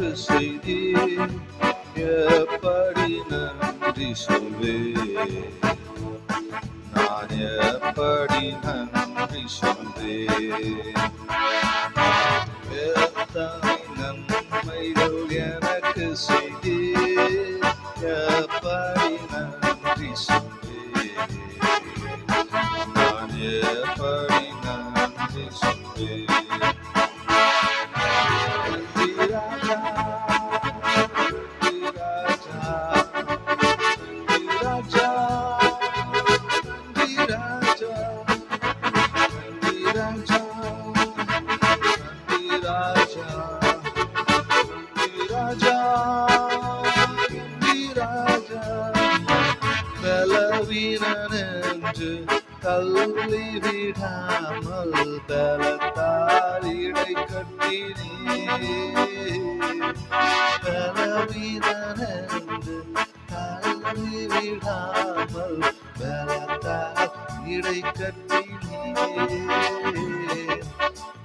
எனக்கு செய்தீர், எப்படி நன்றி சொல்வேன், நான் எப்படி நன்றி சொல்வேன். எத்தனை நன்மைகள் எனக்கு செய்தீர், எப்படி நன்றி சொல்வேன், நான் எப்படி நன்றி சொல்வேன். பலவீனனென்று தள்ளிவிடாமல் பலத்தால் இடை கட்டினீர், பலவீனனென்று தள்ளிவிடாமல் பலத்தால் இடை கட்டினீர்,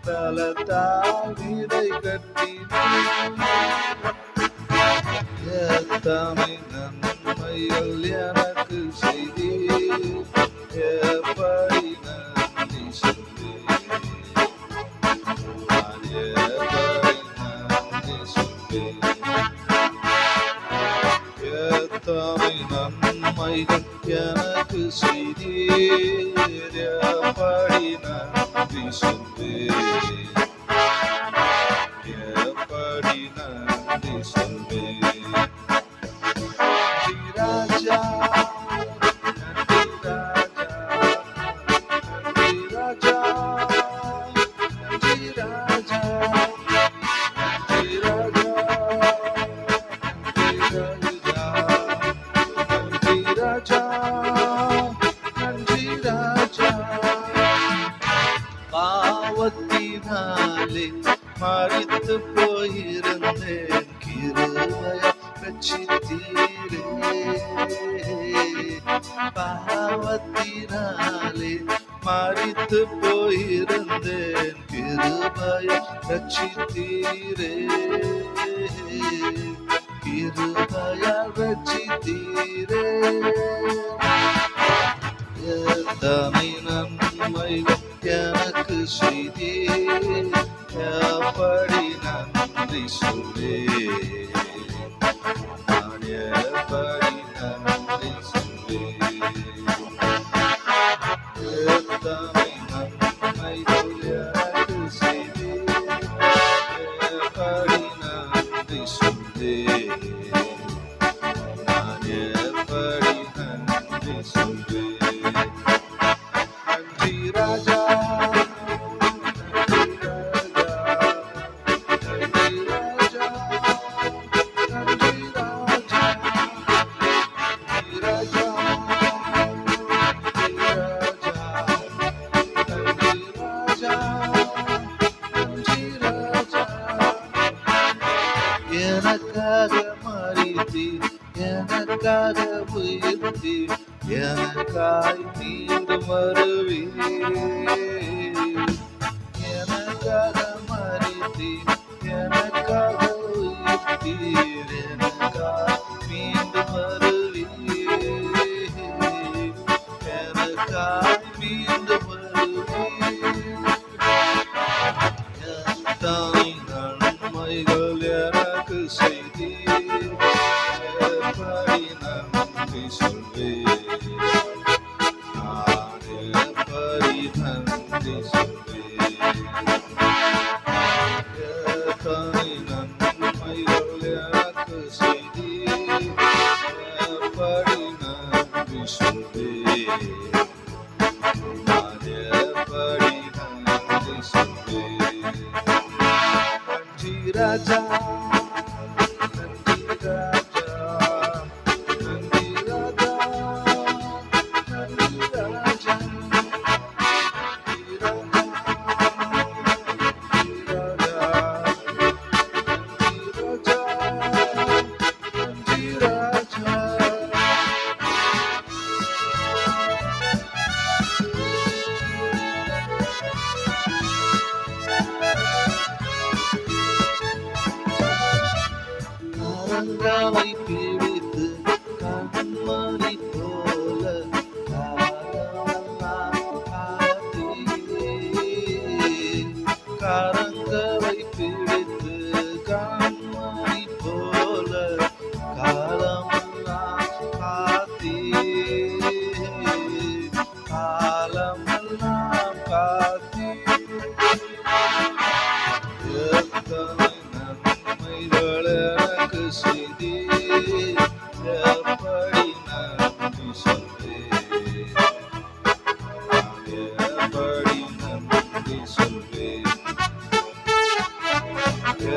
பலத்தால் இடை கட்டினீர். எத்தனை நன்மைகள் எனக்கு செய்தீர், எப்படி நன்றி சொல்வேன், நான் எப்படி நன்றி சொல்வேன். எத்தனை நன்மைகள் எனக்கு செய்தீர், எப்படி நன்றி சொல்வேன், எப்படி நன்றி சொல்வேன். ராஜா பாவத்தினாலே மரித்து போயிருந்தேன், கிருபையா ரட்சித்தீரே. பாவத்தினாலே மரித்து போயிருந்தேன், கிருபையா ரட்சித்தீரே, கிருபையா ரட்சித்தீரே. எத்தனை நன்மைகள் எனக்கு செய்தீர், எப்படி நன்றி சொல்வேன், நான் எப்படி நன்றி சொல்வேன். எத்தனை நன்மைகள் எனக்கு செய்தீர், எப்படி நன்றி சொல்வேன், நான் எப்படி நன்றி சொல்வேன். நன்றி ராஜா, எனக்காக மரித்தீர், எனக்காக உயிர்த்தீர், எனக்காய் மீண்டும் வருவீர். எனக்காக மரித்தீர், எனக்காக உயிர்த்தீர், எனக்காய் மீண்டும் வருவீர், எனக்காய் மீண்டும் வருவீர். எத்தனை நன்மைகள் எனக்கு செய்தீர், எப்படி நன்றி சொல்வேன், நான் எப்படி நன்றி சொல்வேன். எத்தனை நன்மைகள் எனக்கு செய்தீர், எப்படி நன்றி சொல்வேன், நான் எப்படி நன்றி சொல்வேன். நன்றி ராஜா, நன்றி ராஜா, நன்றி ராஜா, நன்றி ராஜா, நன்றி ராஜா, நன்றி ராஜா, நன்றி ராஜா, நன்றி ராஜா. கரங்களை பிடித்து கண்மணி போல காலமெல்லாம் காத்தீரே. கரங்களை பிடித்து கண்மணி போல காலமெல்லாம் காத்தீரே. காலமெல்லாம் காத்தீரே. எத்தனை நன்மைகள் எனக்கு செய்தீர், எப்படி நன்றி சொல்வேன், நான் எப்படி நன்றி சொல்வேன்.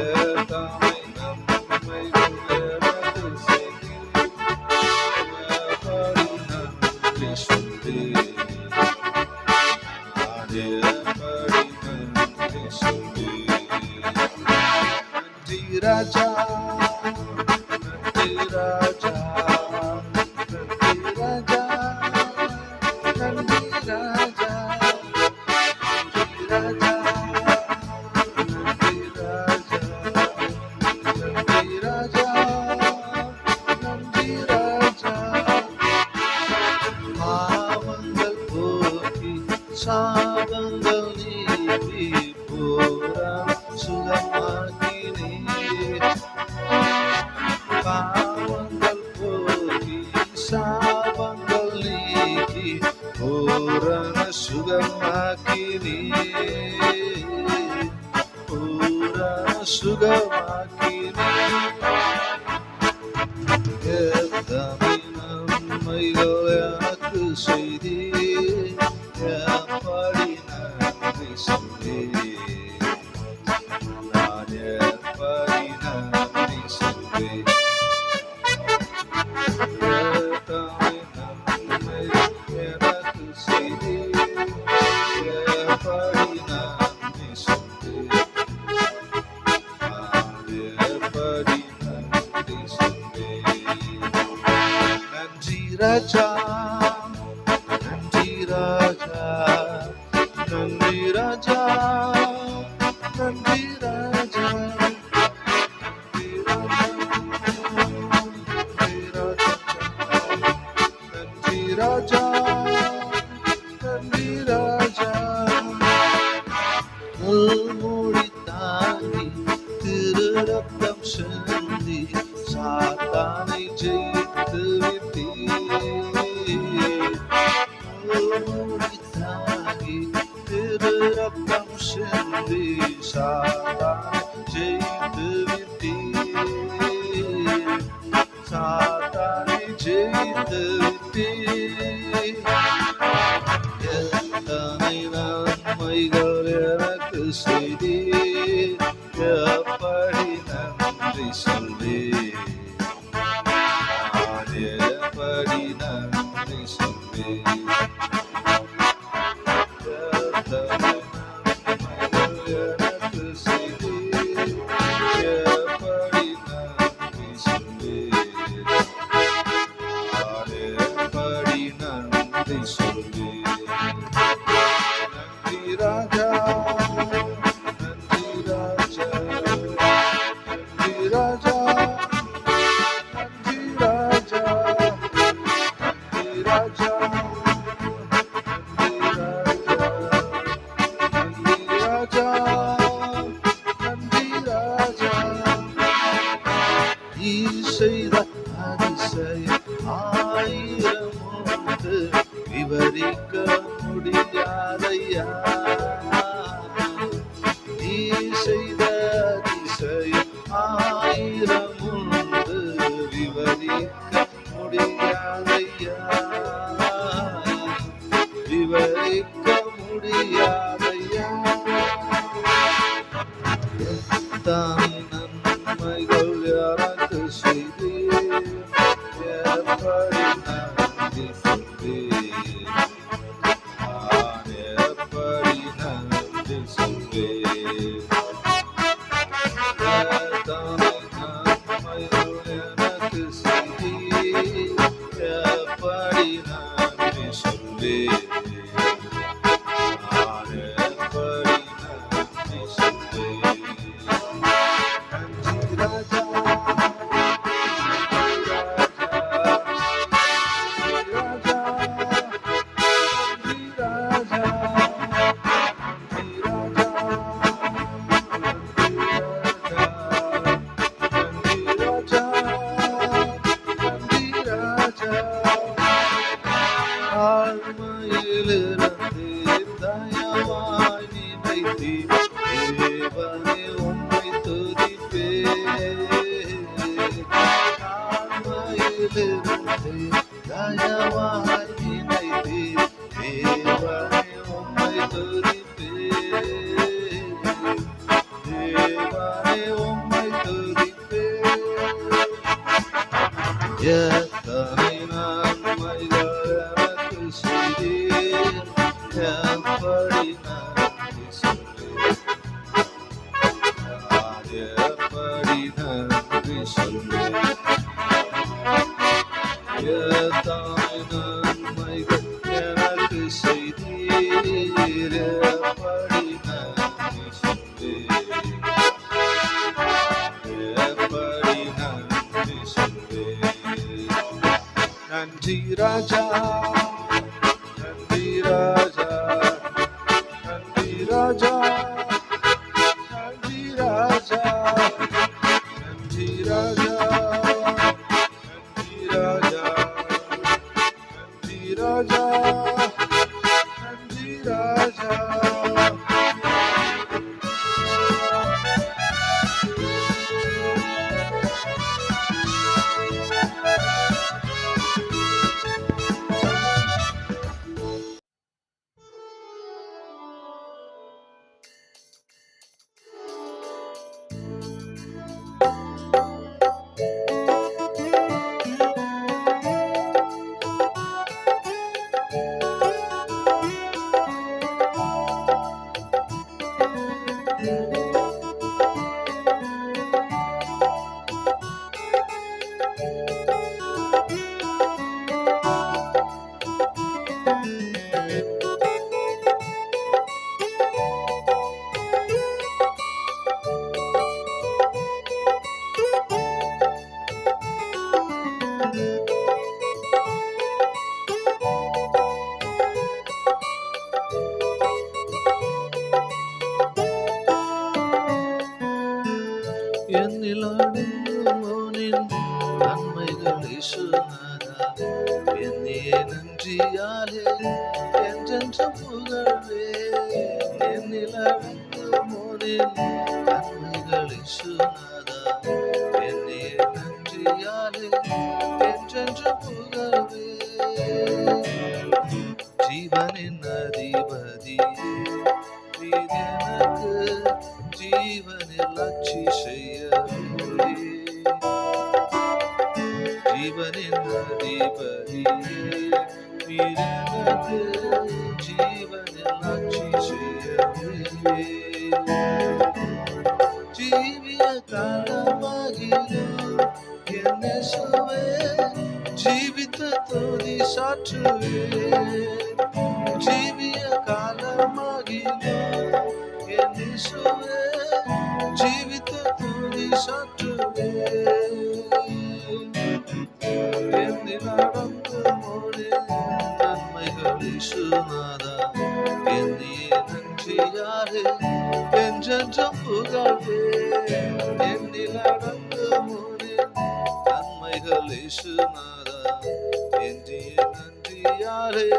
எத்தனை நன்மைகள் எனக்கு செய்தீர், எப்படி நன்றி சொல்வேன், நான் எப்படி நன்றி சொல்வேன். நன்றி ராஜா, நன்றி ராஜா, நன்றி ராஜா, நன்றி ராஜா, நன்றி ராஜா, நன்றி ராஜா, நன்றி ராஜா, நன்றி ராஜா. பாவங்கள் போக்கி சாபங்கள் நீக்கி பூரம் சுகமாக்கினீர். பாவங்கள் போக்கி சாபங்கள் நீக்கி பூரண சுகமாக்கினீர். பூரண சுகமாக்கினீர். எத்தனை நன்மைகள் எனக்கு செய்தீர், எப்படி நன்றி சொல்வேன், நான் எப்படி நன்றி சொல்வேன். எத்தனை நன்மைகள் எனக்கு செய்தீர், எப்படி நன்றி சொல்வேன், நான் எப்படி நன்றி சொல்வேன். நன்றி ராஜா, நன்றி ராஜா, நன்றி ராஜா, நன்றி ராஜா, நன்றி ராஜா, நன்றி ராஜா. மூடி தாங்கி திருரத்தம் சிந்தி சாத்தானை ஜெயித்து விட்டீர். மூடி தாங்கி திருரத்தம் சிந்தி சாத்தானை ஜெயித்து விட்டீர். சாத்தானை ஜெயித்து விட்டீர். எத்தனை நன்மைகள் எனக்கு செய்தீர், எப்படி நன்றி சொல்வேன், நான் எப்படி நன்றி சொல்வேன். எத்தனை நன்மைகள் எனக்கு செய்தீர், எப்படி நன்றி சொல்வேன், நான் எப்படி நன்றி சொல்வேன். நன்றி ராஜா, நன்றி ராஜா, நன்றி ராஜா, நன்றி ராஜா, நன்றி ராஜா, நன்றி ராஜா, நன்றி ராஜா. நீ செய்த அதிசயம் ஆயிரம் உண்டு, விவரிக்க முடியாதையா. நீ செய்த அதிசயம் ஆயிரம் உண்டு, விவரிக்க முடியாதையா. விவரிக்க முடியாதையா. எத்தனை நன்மைகள் எனக்கு செய்தீர், எப்படி நன்றி சொல்வேன், நான் எப்படி நன்றி சொல்வேன். எத்தனை நன்மைகள் எனக்கு செய்தீர், எப்படி நன்றி சொல்வேன், நான் எப்படி நன்றி சொல்வேன். நன்றி ராஜா, உள்ளத்திலிருந்து தயவாய் நினைத்தீர். தேவனே உம்மை துதிப்பேன், தேவனே உம்மை துதிப்பேன். எத்தனை நன்மைகள் எனக்கு செய்தீர், எப்படி நன்றி சொல்வேன், நான் எப்படி நன்றி சொல்வேன். எத்தனை நன்மைகள் எனக்கு செய்தீர், எப்படி நன்றி சொல்வேன், எப்படி நன்றி சொல்வேன். நன்றி ராஜா, நன்றி ராஜா, நன்றி ராஜா, நன்றி ராஜா, நன்றி ராஜா, நன்றி ராஜா, நன்றி ராஜா, நன்றி ராஜா. என்னில் அடங்குவோனின் நன்மைகள் இயேசுநாதா, என்னையே நன்றியாலே என்றென்றும் புகழ்வேன். என்னில் அடங்குவோனின் நன்மைகள் இயேசுநாதா, என்னையே நன்றியாலே என்றென்றும் புகழ்வேன். ஜீவனின் அதிபதியே நீர் எனக்கு ஜீவனில் ஆட்சி செய்யவே. ஜீவனின் அதிபதியே நீர் எனக்கு ஜீவனில் ஆட்சி செய்யவே. ஜீவிய காலமாகிலும் என் இயேசுவே ஜீவித்த துதி சாற்றுவேன். ஜீவிய காலமாகிலும் என் இயேசுவே ஜீவித்த துதி சாற்றுவேன். என்னில் அடங்குவோனின் நன்மைகள் இயேசுநாதா, என்னையே நன்றியாலே என்றென்றும் புகழ்வேன். என்னில் அடங்குவோனின் நன்மைகள் இயேசுநாதா, என்னையே நன்றியாலே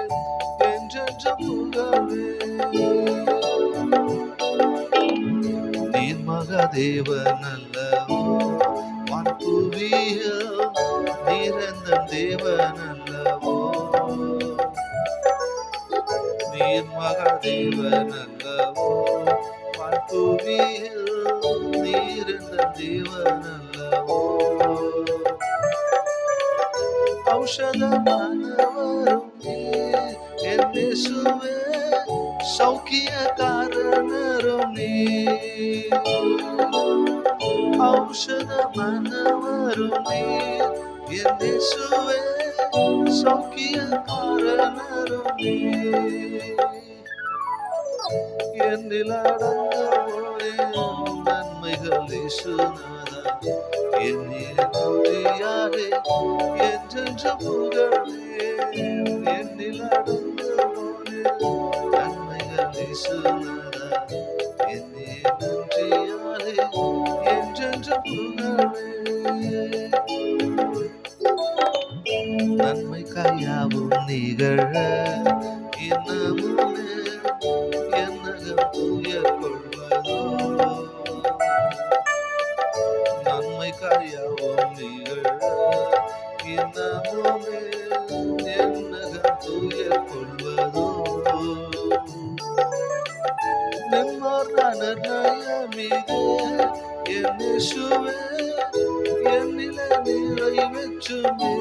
என்றென்றும் புகழ்வேன். நீர் மகாதேவன் அல்லவோ, வான்புவியில் நீரந்தன் தேவன் அல்லவோ. நீர் மகாதேவன் அல்லவோ, வான்புவியில் நீரந்தன் தேவன் அல்லவோ. ஔஷதமானவரும் நீர் என் இயேசுவே, சௌக்கிய காரணரும் நீர். ஔஷதமானவரும் நீர் என் இயேசுவே, சௌக்கிய காரணரும் நீர். என்னில் அடங்குவோனின் நன்மைகள் இயேசுநாதா, என்னையே நன்றியாலே என்றென்றும் புகழ்வேன். என்னில் அடங்குவோனின் நன்மைகள் இயேசுநாதா, என்னையே நன்றியாலே என்றென்றும் புகழ்வேன். நன்மைக்காயாவும் நிகழ இன்னமுமே என்னகம் துயர் கொள்வதோ. நன்மை நன்மைக்காயாவும் நிகழ இன்னமுமே என்னகம் துயர் கொள்வதோ நன்மார்ந்த நிர்ணயமிதே என் இயேசுவே என்னிலே நிறைவேற்றுமே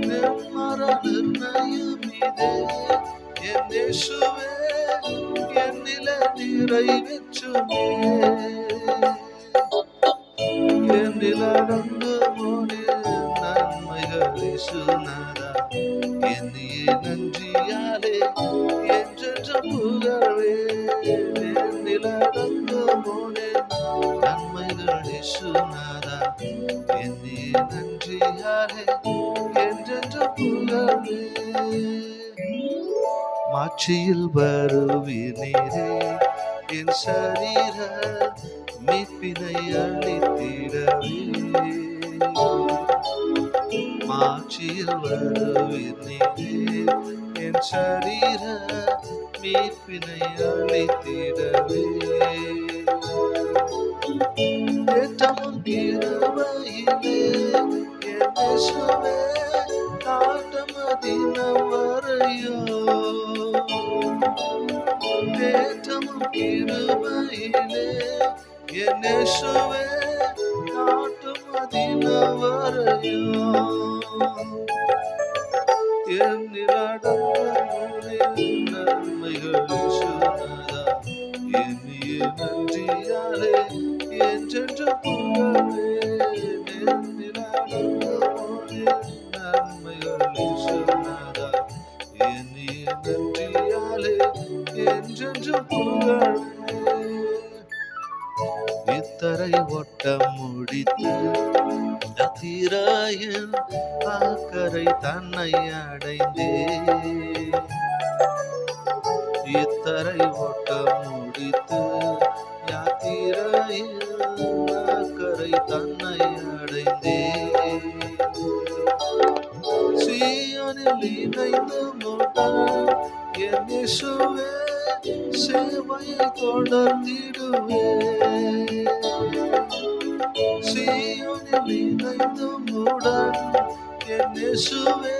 நன்மார்ந்த நிர்ணயமிதே என் இயேசுவே என்னிலே நிறைவேற்றுமே என்னில் அடங்குமோனே நன்மைகள் இயேசுநாதா என்னையே நன்றியாலே என்றென்றும் புகழ்வே என்னில் அடங்குமோனே நன்மைகள் இயேசுநாதா என்னையே நன்றியாலே என்றென்றும் புகழ்வே மாட்சியில் வருவீரே என் சரீர மீட்பினை அளித்திடவே மாட்சியில் வருவீரே என் சரீர மீட்பினை அளித்திடவே ஏற்றமும் கிருபையிலே என் இயேசுவே நாட்டம் தினம் வரையோ ஏற்றமும் கிருபையிலே என் இயேசுவே நாட்டம் தினம் வரையோ என்னில் அடங்குமோனே நன்மைகள் இயேசுநாதா என்னையே நன்றியாலே என்றென்றும் புகழ்வே என்னில் அடங்குமோனே நன்மைகள் இயேசுநாதா என்னையே நன்றியாலே என்றென்றும் புகழ்வே இத்தரை ஓட்டம் முடித்து யாத்திராயன் ஆக்கரை தன்னை அடைந்தே இத்தரை ஓட்டம் முடித்து யாத்திராயன் ஆக்கரை தன்னை அடைந்தே சீயோனில் இணைந்து முட்டான் என் இயேசுவே சேவையை தொடர்ந்திடுவே சீயோனில் இணைந்து முடன் என் இயேசுவே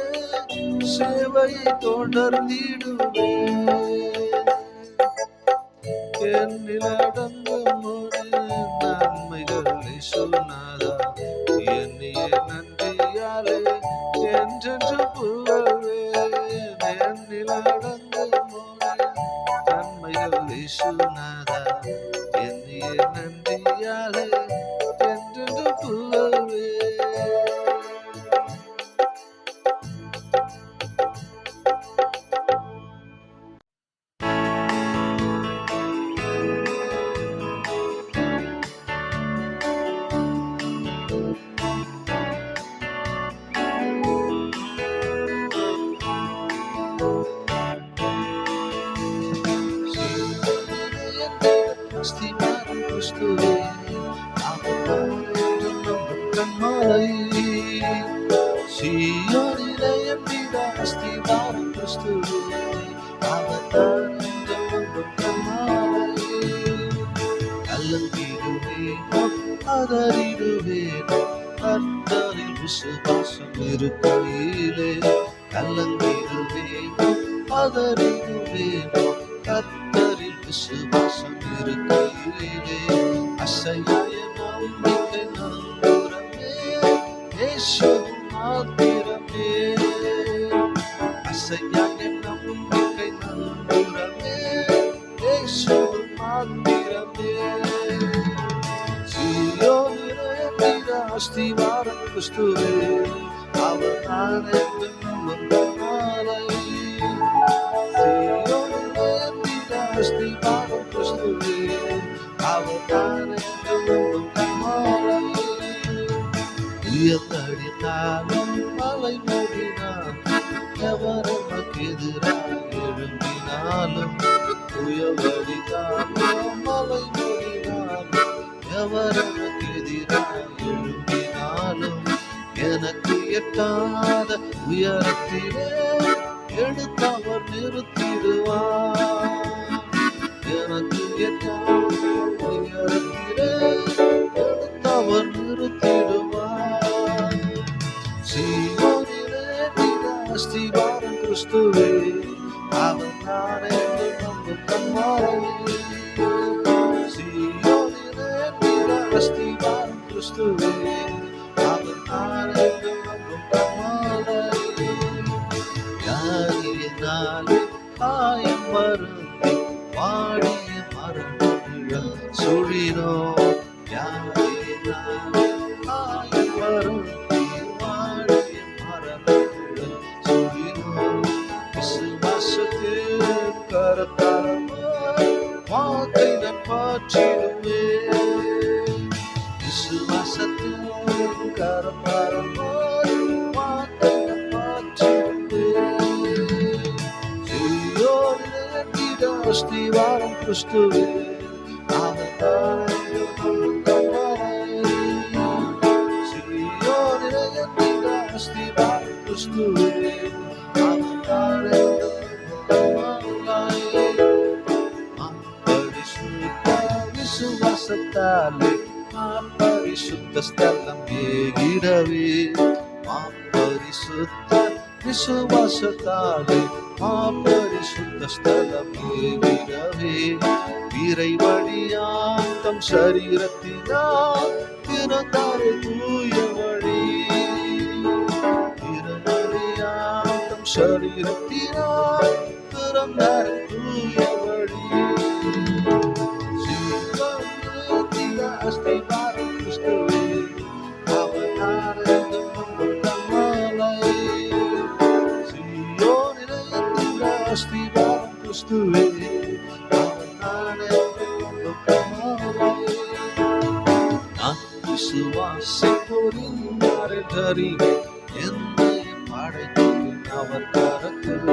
சேவையை தொடர்ந்திடுவே என்னில் அடங்குமோனே நன்மைகள் இயேசுநாதா என்னையே நன்றியாலே என்றென்றும் புகழ்வே என்னில் அடங்குமோனே நன்மைகள் இயேசுநாதா என்னையே நன்றியாலே என்றென்றும் புகழ்வே அஸ்திவாரம் கிறிஸ்துவே அவர் என்றும் நம்பும் கன்மலை சீயோனிலே எம்பிட அஸ்திவாரம் கிறிஸ்துவே அவர் என்றும் நம்பும் கன்மலை கலங்கிடுவேனோ அதறிடுவேனோ கர்த்தரில் விசுவாசம் இருக்கையிலே கலங்கிடுவேனோ அதறிடுவேனோ கர்த்தரில் விசுவாசம் இருக்கையிலே அசையாய நம்பிக்கை நம்புறமே இயேசு மாத்திரமே அசையாய நம்பிக்கை நம்புறமே இயேசு மாத்திரமே சீயோனிலே எம்பிட அஸ்திவாரம் கிறிஸ்துவே அவர் நான் என்று நம்பும் கன்மலை சீயோனிலே எம்பிட அஸ்திவாரம் கிறிஸ்துவே அவர் நான் என்று நம்பும் கன்மலை உயர்ந்தடித்தாலும் மலை மூடினான் எவர் நமக்கு எதிராக எழும்பினாலும் உயர்ந்தடித்தாலும் மலை மூடினான் எவர் நமக்கு எதிராக எழும்பினாலும் எனக்கு எட்டாத உயரத்திலே எடுத்தவர் நிறுத்திடுவார் எனக்கு எட்டாத உயரத்திலே கிறிஸ்துவே அவர் நான் என்று நம்பும் கண்மலை சீயோனிலே நின்ற அஸ்திவாரம் கிறிஸ்துவே அவர் நான் என்று நம்பும் கண்மலை யாரினாலே காயம் வருந்தி வாடிய மரணங்கள் சுழினோ யாரினாலே காயம் வருந்தி வாடிய மரணங்கள் சுழினோ விசுவாசத்தில் கரத்தால் வாக்கை நான் பாற்றிடுவேன் விசுவாசத்தில் கரத்தால் வாக்கை நான் பாற்றிடுவேன் சீயோனிலே நின்ற அஸ்திவாரம் கிறிஸ்துவே அவர் நான் என்று நம்பும் கண்மலை சீயோனிலே நின்ற அஸ்திவாரம் கிறிஸ்துவே அவர் நான் என்று நம்பும் கண்மலை பரிசுத்த விசுவாசத்தாலே பரிசுத்த ஸ்தலம் ஏகிடவே பரிசுத்த விசுவாசத்தாலே பரிசுத்த ஸ்தலம் ஏகிடவே வீரை வழியாம் தம் சரீரத்தினால் திறந்தாரே தூய வழி வீரை வழியாம் தம் சரீரத்தினால் திறந்தாரே தூய வழி அஸ்திவாரம் கிறிஸ்துவே அவர் நான் என்று நம்பும் கண்மலை சீயோனிலே நின்ற அஸ்திவாரம் கிறிஸ்துவே அவர் நான் என்று நம்பும் கண்மலை நான் விசுவாசிப்போரின் அறிவேன் என்னை படைத்தேன் அவர் கரத்தில்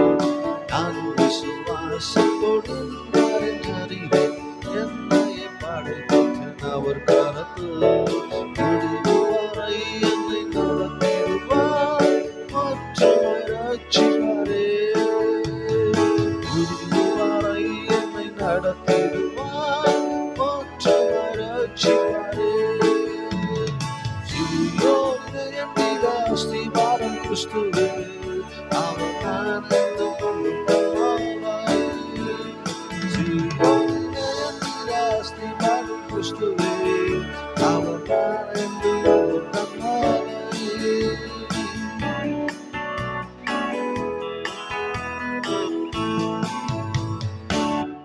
நான் விசுவாசிப்போரின் அறிவேன் என்னை படைத்தேன் அவர் கரத்தில் முடிவுவரை என்னை நடத்திடுவார் மற்றவை ரட்சிப்பாரே முடிவுவரை என்னை நடத்திடுவார் மற்றவை ரட்சிப்பாரே சீயோனிலே நின்ற அஸ்திவாரம் கிறிஸ்துவே அவர் நான் என்று நம்பும் கண்மலை சீயோனிலே நின்ற அஸ்திவாரம் கிறிஸ்துவே